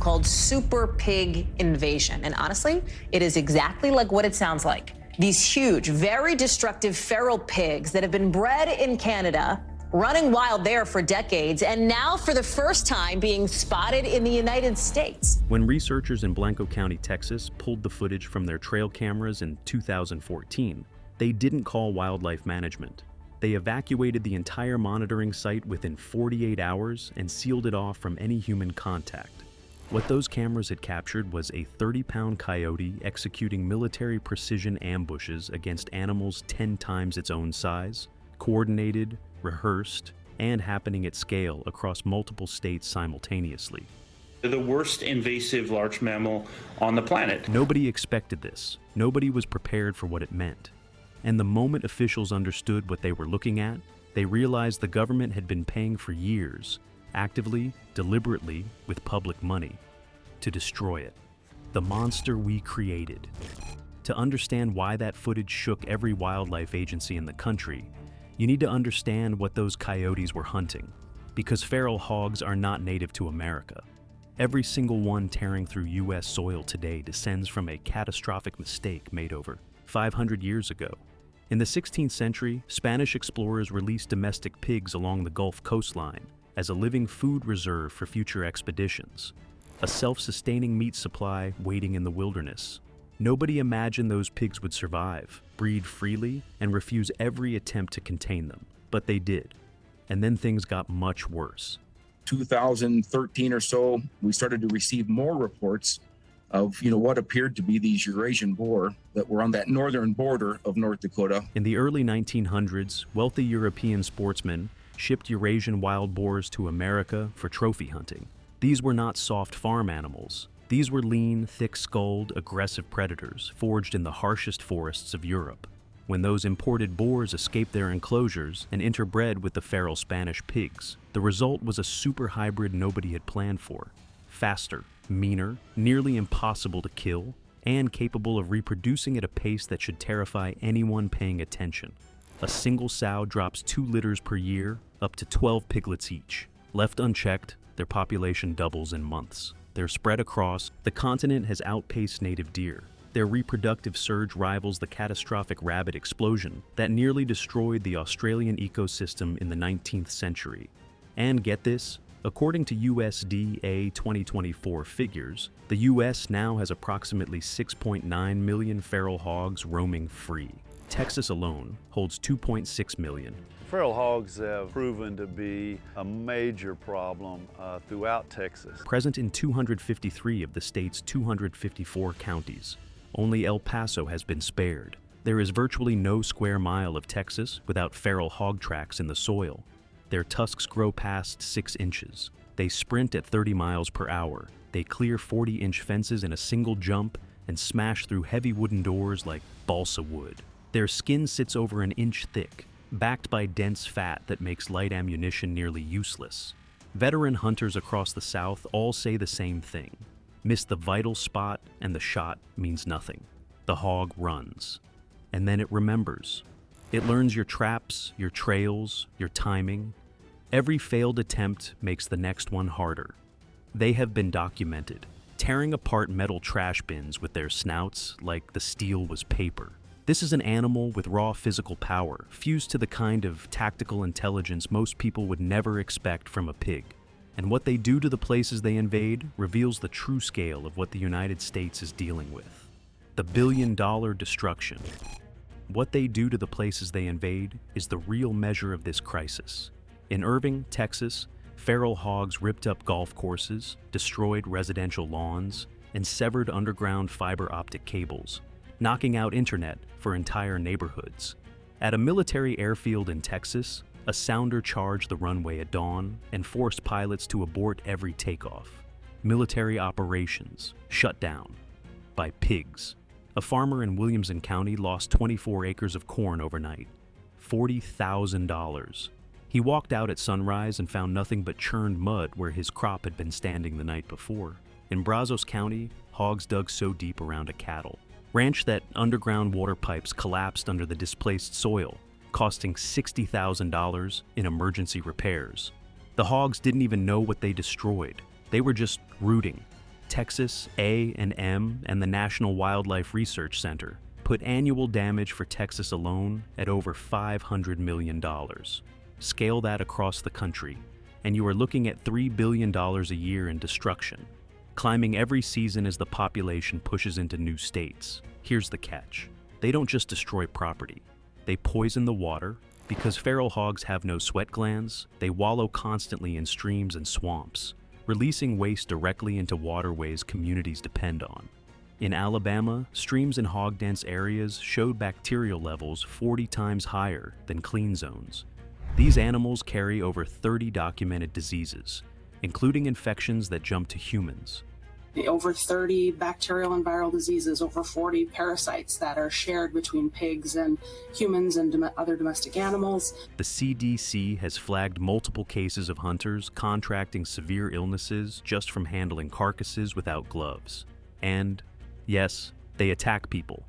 called super pig invasion. And honestly, it is exactly like what it sounds like. These huge, very destructive feral pigs that have been bred in Canada, running wild there for decades, and now for the first time being spotted in the United States. When researchers in Blanco County, Texas, pulled the footage from their trail cameras in 2014, they didn't call wildlife management. They evacuated the entire monitoring site within 48 hours and sealed it off from any human contact. What those cameras had captured was a 30-pound coyote executing military precision ambushes against animals 10 times its own size, coordinated, rehearsed, and happening at scale across multiple states simultaneously. They're the worst invasive large mammal on the planet. Nobody expected this. Nobody was prepared for what it meant. And the moment officials understood what they were looking at, they realized the government had been paying for years, actively, deliberately, with public money, to destroy it. The monster we created. To understand why that footage shook every wildlife agency in the country, you need to understand what those coyotes were hunting, because feral hogs are not native to America. Every single one tearing through U.S. soil today descends from a catastrophic mistake made over 500 years ago. In the 16th century, Spanish explorers released domestic pigs along the Gulf coastline as a living food reserve for future expeditions, a self-sustaining meat supply waiting in the wilderness. Nobody imagined those pigs would survive, breed freely, and refuse every attempt to contain them, but they did. And then things got much worse. 2013 or so, we started to receive more reports of what appeared to be these Eurasian boar that were on that northern border of North Dakota. In the early 1900s, wealthy European sportsmen shipped Eurasian wild boars to America for trophy hunting. These were not soft farm animals. These were lean, thick-skulled, aggressive predators forged in the harshest forests of Europe. When those imported boars escaped their enclosures and interbred with the feral Spanish pigs, the result was a super hybrid nobody had planned for. Faster, meaner, nearly impossible to kill, and capable of reproducing at a pace that should terrify anyone paying attention. A single sow drops 2 litters per year, up to 12 piglets each. Left unchecked, their population doubles in months. They're spread across, the continent has outpaced native deer. Their reproductive surge rivals the catastrophic rabbit explosion that nearly destroyed the Australian ecosystem in the 19th century. And get this, according to USDA 2024 figures, the US now has approximately 6.9 million feral hogs roaming free. Texas alone holds 2.6 million. Feral hogs have proven to be a major problem throughout Texas. Present in 253 of the state's 254 counties. Only El Paso has been spared. There is virtually no square mile of Texas without feral hog tracks in the soil. Their tusks grow past 6 inches. They sprint at 30 miles per hour. They clear 40-inch fences in a single jump and smash through heavy wooden doors like balsa wood. Their skin sits over an inch thick, backed by dense fat that makes light ammunition nearly useless. Veteran hunters across the South all say the same thing. Miss the vital spot and the shot means nothing. The hog runs. And then it remembers. It learns your traps, your trails, your timing. Every failed attempt makes the next one harder. They have been documented, tearing apart metal trash bins with their snouts like the steel was paper. This is an animal with raw physical power, fused to the kind of tactical intelligence most people would never expect from a pig. And what they do to the places they invade reveals the true scale of what the United States is dealing with. The billion-dollar destruction. What they do to the places they invade is the real measure of this crisis. In Irving, Texas, feral hogs ripped up golf courses, destroyed residential lawns, and severed underground fiber optic cables, knocking out internet for entire neighborhoods. At a military airfield in Texas, a sounder charged the runway at dawn and forced pilots to abort every takeoff. Military operations shut down by pigs. A farmer in Williamson County lost 24 acres of corn overnight. $40,000. He walked out at sunrise and found nothing but churned mud where his crop had been standing the night before. In Brazos County, hogs dug so deep around a cattle ranch that underground water pipes collapsed under the displaced soil, costing $60,000 in emergency repairs. The hogs didn't even know what they destroyed. They were just rooting. Texas A&M and the National Wildlife Research Center put annual damage for Texas alone at over $500 million. Scale that across the country, and you are looking at $3 billion a year in destruction, climbing every season as the population pushes into new states. Here's the catch. They don't just destroy property. They poison the water. Because feral hogs have no sweat glands, they wallow constantly in streams and swamps, releasing waste directly into waterways communities depend on. In Alabama, streams in hog-dense areas showed bacterial levels 40 times higher than clean zones. These animals carry over 30 documented diseases, including infections that jump to humans. Over 30 bacterial and viral diseases, over 40 parasites that are shared between pigs and humans and other domestic animals. The CDC has flagged multiple cases of hunters contracting severe illnesses just from handling carcasses without gloves. And, yes, they attack people.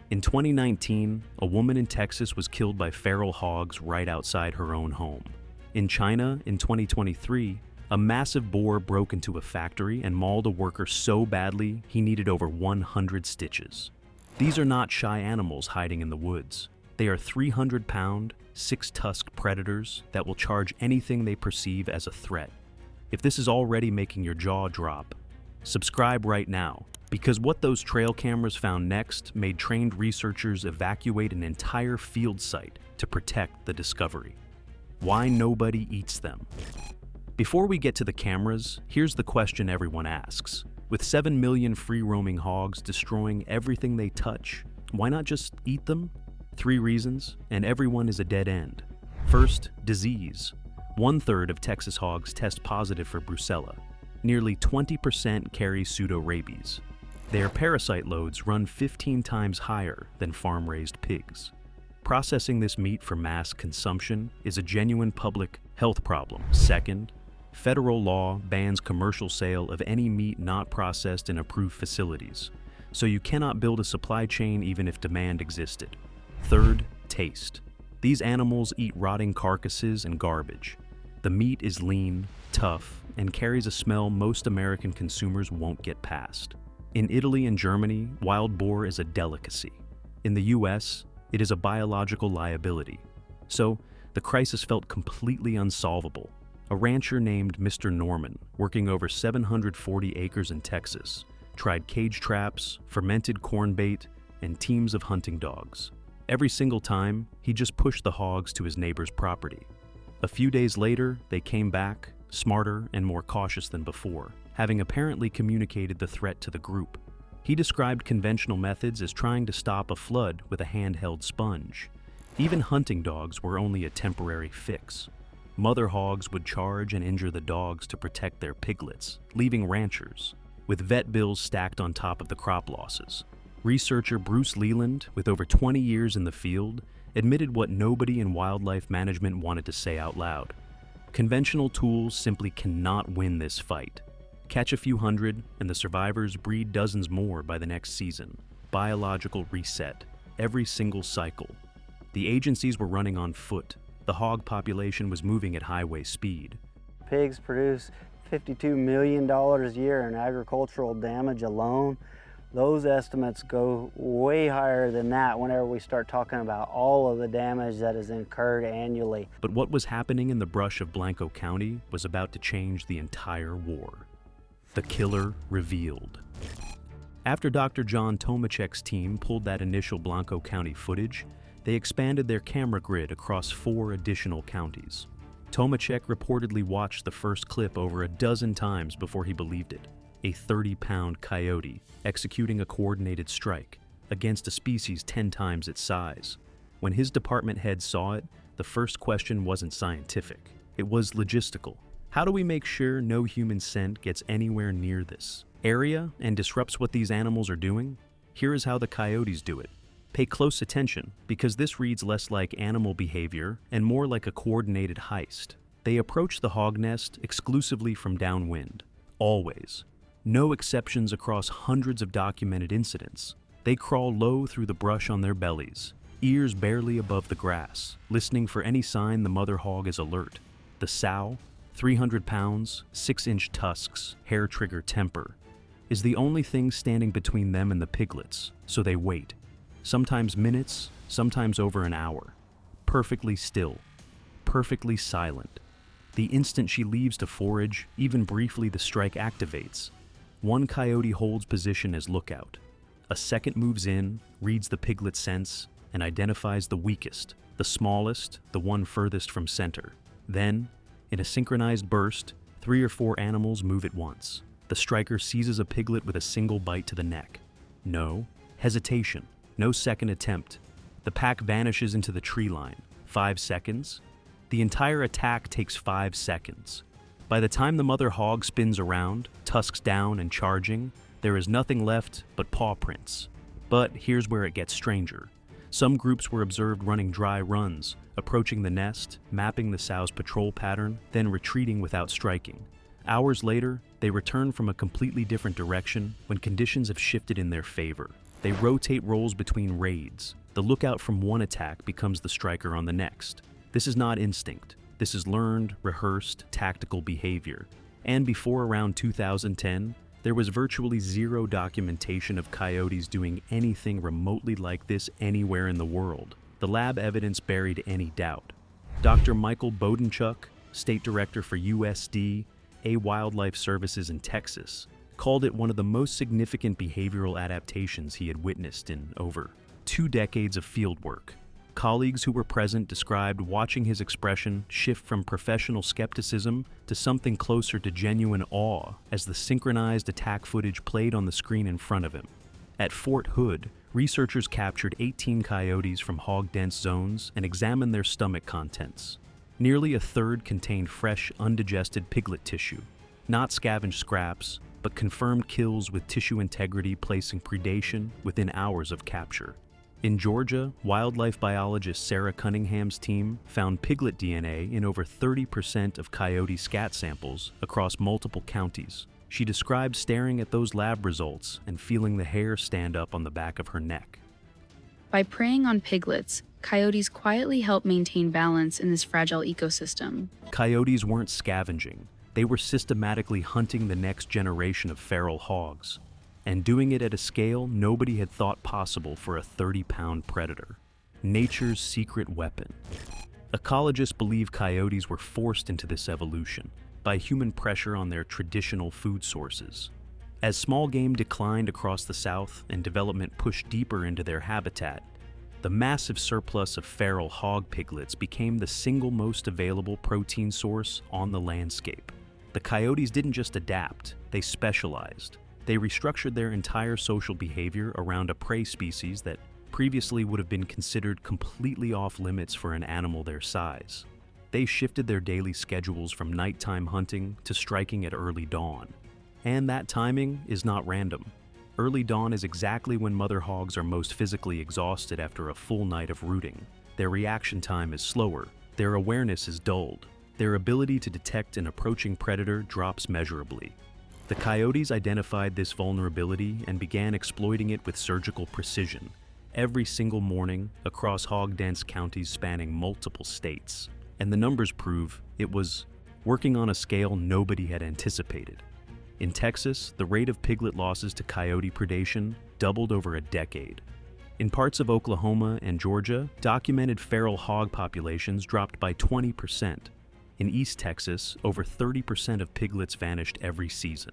In 2019, a woman in Texas was killed by feral hogs right outside her own home. In China, in 2023, a massive boar broke into a factory and mauled a worker so badly he needed over 100 stitches. These are not shy animals hiding in the woods. They are 300-pound, 6-tusked predators that will charge anything they perceive as a threat. If this is already making your jaw drop, subscribe right now, because what those trail cameras found next made trained researchers evacuate an entire field site to protect the discovery. Why nobody eats them? Before we get to the cameras, here's the question everyone asks. With 7 million free-roaming hogs destroying everything they touch, why not just eat them? 3 reasons, and everyone is a dead end. First, disease. 1/3 of Texas hogs test positive for brucella. Nearly 20% carry pseudorabies. Their parasite loads run 15 times higher than farm-raised pigs. Processing this meat for mass consumption is a genuine public health problem. Second, federal law bans commercial sale of any meat not processed in approved facilities, so you cannot build a supply chain even if demand existed. Third, taste. These animals eat rotting carcasses and garbage. The meat is lean, tough, and carries a smell most American consumers won't get past. In Italy and Germany, wild boar is a delicacy. In the US, it is a biological liability. So, the crisis felt completely unsolvable. A rancher named Mr. Norman, working over 740 acres in Texas, tried cage traps, fermented corn bait, and teams of hunting dogs. Every single time, he just pushed the hogs to his neighbor's property. A few days later, they came back, smarter and more cautious than before, having apparently communicated the threat to the group. He described conventional methods as trying to stop a flood with a handheld sponge. Even hunting dogs were only a temporary fix. Mother hogs would charge and injure the dogs to protect their piglets, leaving ranchers with vet bills stacked on top of the crop losses. Researcher Bruce Leland, with over 20 years in the field, admitted what nobody in wildlife management wanted to say out loud. Conventional tools simply cannot win this fight. Catch a few hundred, and the survivors breed dozens more by the next season. Biological reset, every single cycle. The agencies were running on foot. The hog population was moving at highway speed. Pigs produce $52 million a year in agricultural damage alone. Those estimates go way higher than that whenever we start talking about all of the damage that is incurred annually. But what was happening in the brush of Blanco County was about to change the entire war. The killer revealed. After Dr. John Tomachek's team pulled that initial Blanco County footage, they expanded their camera grid across 4 additional counties. Tomachek reportedly watched the first clip over a dozen times before he believed it. A 30-pound coyote executing a coordinated strike against a species 10 times its size. When his department head saw it, the first question wasn't scientific. It was logistical. How do we make sure no human scent gets anywhere near this area and disrupts what these animals are doing? Here is how the coyotes do it. Pay close attention, because this reads less like animal behavior and more like a coordinated heist. They approach the hog nest exclusively from downwind. Always. No exceptions across hundreds of documented incidents. They crawl low through the brush on their bellies, ears barely above the grass, listening for any sign the mother hog is alert. The sow, 300 pounds, 6-inch tusks, hair-trigger temper, is the only thing standing between them and the piglets, so they wait. Sometimes minutes, sometimes over an hour. Perfectly still, perfectly silent. The instant she leaves to forage, even briefly the strike activates. One coyote holds position as lookout. A second moves in, reads the piglet scents, and identifies the weakest, the smallest, the one furthest from center. Then, in a synchronized burst, 3 or 4 animals move at once. The striker seizes a piglet with a single bite to the neck. No hesitation, no second attempt. The pack vanishes into the tree line. 5 seconds? The entire attack takes 5 seconds. By the time the mother hog spins around, tusks down and charging, there is nothing left but paw prints. But here's where it gets stranger. Some groups were observed running dry runs, approaching the nest, mapping the sow's patrol pattern, then retreating without striking. Hours later, they return from a completely different direction when conditions have shifted in their favor. They rotate roles between raids. The lookout from one attack becomes the striker on the next. This is not instinct. This is learned, rehearsed, tactical behavior. And before around 2010, there was virtually zero documentation of coyotes doing anything remotely like this anywhere in the world. The lab evidence buried any doubt. Dr. Michael Bodenchuk, State Director for USDA Wildlife Services in Texas, called it one of the most significant behavioral adaptations he had witnessed in over 2 decades of fieldwork. Colleagues who were present described watching his expression shift from professional skepticism to something closer to genuine awe as the synchronized attack footage played on the screen in front of him. At Fort Hood, researchers captured 18 coyotes from hog-dense zones and examined their stomach contents. Nearly a third contained fresh, undigested piglet tissue. Not scavenged scraps, but confirmed kills with tissue integrity placing predation within hours of capture. In Georgia, wildlife biologist Sarah Cunningham's team found piglet DNA in over 30% of coyote scat samples across multiple counties. She described staring at those lab results and feeling the hair stand up on the back of her neck. By preying on piglets, coyotes quietly help maintain balance in this fragile ecosystem. Coyotes weren't scavenging. They were systematically hunting the next generation of feral hogs, and doing it at a scale nobody had thought possible for a 30-pound predator. Nature's secret weapon. Ecologists believe coyotes were forced into this evolution by human pressure on their traditional food sources. As small game declined across the South and development pushed deeper into their habitat, the massive surplus of feral hog piglets became the single most available protein source on the landscape. The coyotes didn't just adapt, they specialized. They restructured their entire social behavior around a prey species that previously would have been considered completely off limits for an animal their size. They shifted their daily schedules from nighttime hunting to striking at early dawn. And that timing is not random. Early dawn is exactly when mother hogs are most physically exhausted after a full night of rooting. Their reaction time is slower, their awareness is dulled, their ability to detect an approaching predator drops measurably. The coyotes identified this vulnerability and began exploiting it with surgical precision, every single morning across hog-dense counties spanning multiple states. And the numbers prove it was working on a scale nobody had anticipated. In Texas, the rate of piglet losses to coyote predation doubled over a decade. In parts of Oklahoma and Georgia, documented feral hog populations dropped by 20%. In East Texas, over 30% of piglets vanished every season.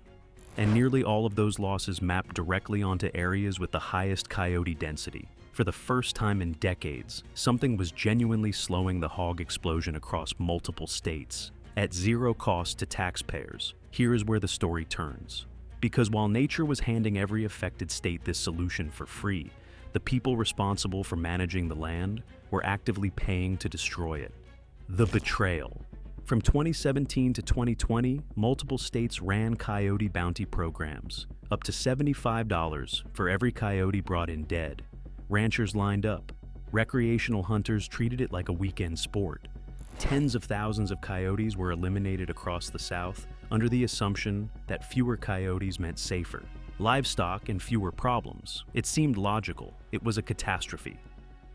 And nearly all of those losses mapped directly onto areas with the highest coyote density. For the first time in decades, something was genuinely slowing the hog explosion across multiple states. At zero cost to taxpayers, here is where the story turns. Because while nature was handing every affected state this solution for free, the people responsible for managing the land were actively paying to destroy it. The betrayal. From 2017 to 2020, multiple states ran coyote bounty programs, up to $75 for every coyote brought in dead. Ranchers lined up. Recreational hunters treated it like a weekend sport. Tens of thousands of coyotes were eliminated across the South under the assumption that fewer coyotes meant safer livestock and fewer problems. It seemed logical. It was a catastrophe.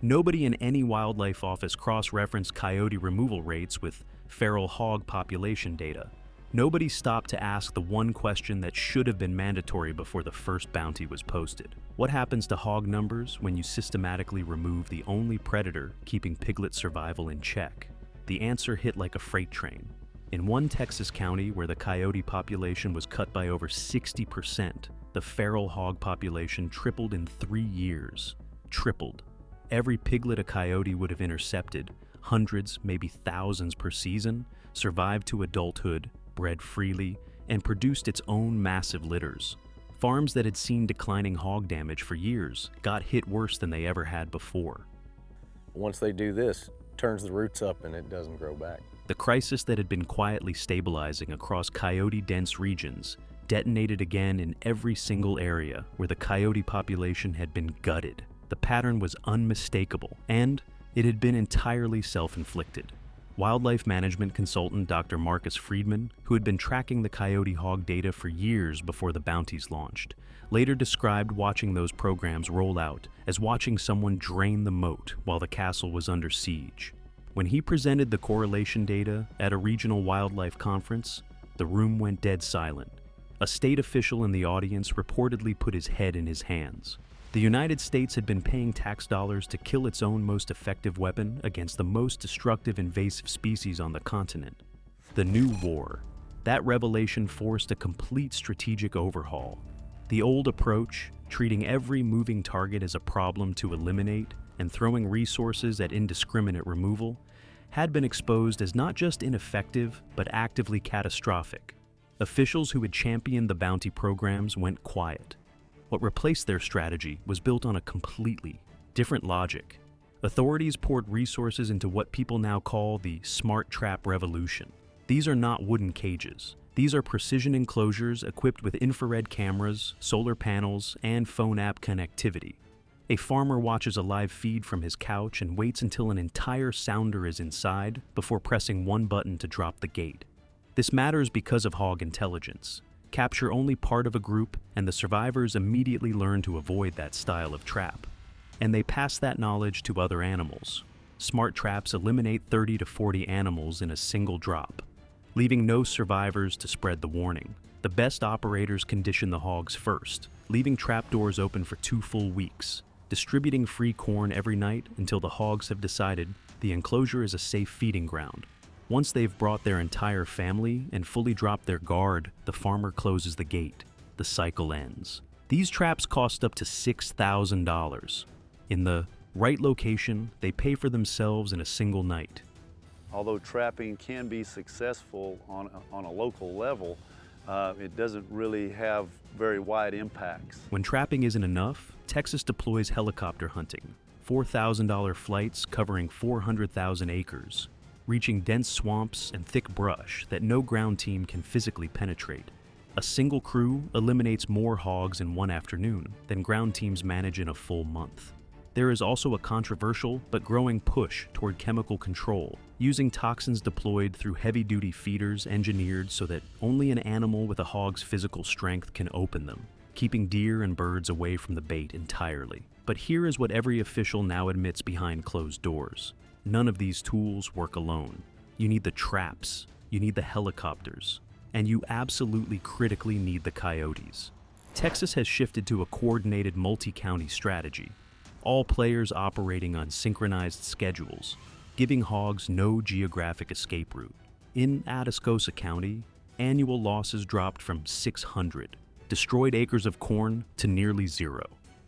Nobody in any wildlife office cross-referenced coyote removal rates with feral hog population data. Nobody stopped to ask the one question that should have been mandatory before the first bounty was posted. What happens to hog numbers when you systematically remove the only predator keeping piglet survival in check? The answer hit like a freight train. In one Texas county where the coyote population was cut by over 60%, the feral hog population tripled in 3 years. Tripled. Every piglet a coyote would have intercepted, hundreds, maybe thousands per season, survived to adulthood, bred freely, and produced its own massive litters. Farms that had seen declining hog damage for years got hit worse than they ever had before. Once they do this, turns the roots up and it doesn't grow back. The crisis that had been quietly stabilizing across coyote-dense regions detonated again in every single area where the coyote population had been gutted. The pattern was unmistakable, and it had been entirely self-inflicted. Wildlife management consultant Dr. Marcus Friedman, who had been tracking the coyote hog data for years before the bounties launched, later described watching those programs roll out as watching someone drain the moat while the castle was under siege. When he presented the correlation data at a regional wildlife conference, the room went dead silent. A state official in the audience reportedly put his head in his hands. The United States had been paying tax dollars to kill its own most effective weapon against the most destructive invasive species on the continent. The new war. That revelation forced a complete strategic overhaul. The old approach, treating every moving target as a problem to eliminate and throwing resources at indiscriminate removal, had been exposed as not just ineffective, but actively catastrophic. Officials who had championed the bounty programs went quiet. What replaced their strategy was built on a completely different logic. Authorities poured resources into what people now call the smart trap revolution. These are not wooden cages. These are precision enclosures equipped with infrared cameras, solar panels, and phone app connectivity. A farmer watches a live feed from his couch and waits until an entire sounder is inside before pressing one button to drop the gate. This matters because of hog intelligence. Capture only part of a group, and the survivors immediately learn to avoid that style of trap. And they pass that knowledge to other animals. Smart traps eliminate 30 to 40 animals in a single drop, leaving no survivors to spread the warning. The best operators condition the hogs first, leaving trapdoors open for 2 full weeks, distributing free corn every night until the hogs have decided the enclosure is a safe feeding ground. Once they've brought their entire family and fully dropped their guard, the farmer closes the gate. The cycle ends. These traps cost up to $6,000. In the right location, they pay for themselves in a single night. Although trapping can be successful on a local level, it doesn't really have very wide impacts. When trapping isn't enough, Texas deploys helicopter hunting, $4,000 flights covering 400,000 acres, reaching dense swamps and thick brush that no ground team can physically penetrate. A single crew eliminates more hogs in one afternoon than ground teams manage in a full month. There is also a controversial but growing push toward chemical control, using toxins deployed through heavy-duty feeders engineered so that only an animal with a hog's physical strength can open them, keeping deer and birds away from the bait entirely. But here is what every official now admits behind closed doors. None of these tools work alone. You need the traps, you need the helicopters, and you absolutely critically need the coyotes. Texas has shifted to a coordinated multi-county strategy, all players operating on synchronized schedules, giving hogs no geographic escape route. In Atascosa County, annual losses dropped from 600, destroyed acres of corn to nearly 0.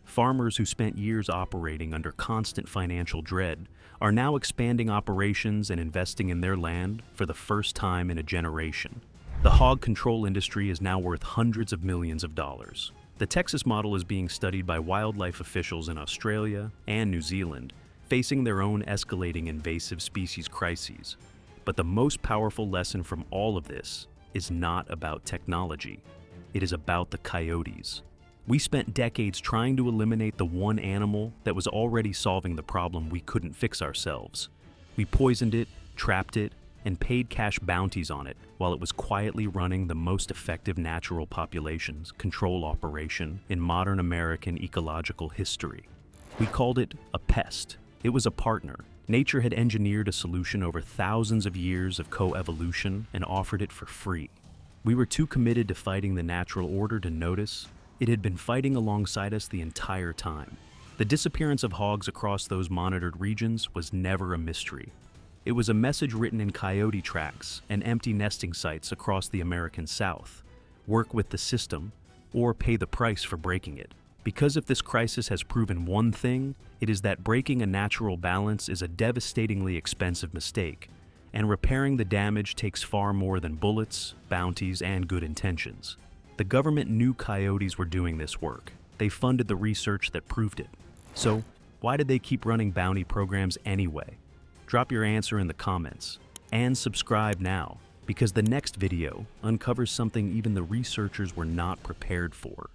Farmers who spent years operating under constant financial dread are now expanding operations and investing in their land for the first time in a generation. The hog control industry is now worth hundreds of millions of dollars. The Texas model is being studied by wildlife officials in Australia and New Zealand, facing their own escalating invasive species crises. But the most powerful lesson from all of this is not about technology. It is about the coyotes. We spent decades trying to eliminate the one animal that was already solving the problem we couldn't fix ourselves. We poisoned it, trapped it, and paid cash bounties on it while it was quietly running the most effective natural populations control operation in modern American ecological history. We called it a pest. It was a partner. Nature had engineered a solution over thousands of years of coevolution and offered it for free. We were too committed to fighting the natural order to notice it had been fighting alongside us the entire time. The disappearance of hogs across those monitored regions was never a mystery. It was a message written in coyote tracks and empty nesting sites across the American South. Work with the system, or pay the price for breaking it. Because if this crisis has proven one thing, it is that breaking a natural balance is a devastatingly expensive mistake, and repairing the damage takes far more than bullets, bounties, and good intentions. The government knew coyotes were doing this work. They funded the research that proved it. So, why did they keep running bounty programs anyway? Drop your answer in the comments, and subscribe now, because the next video uncovers something even the researchers were not prepared for.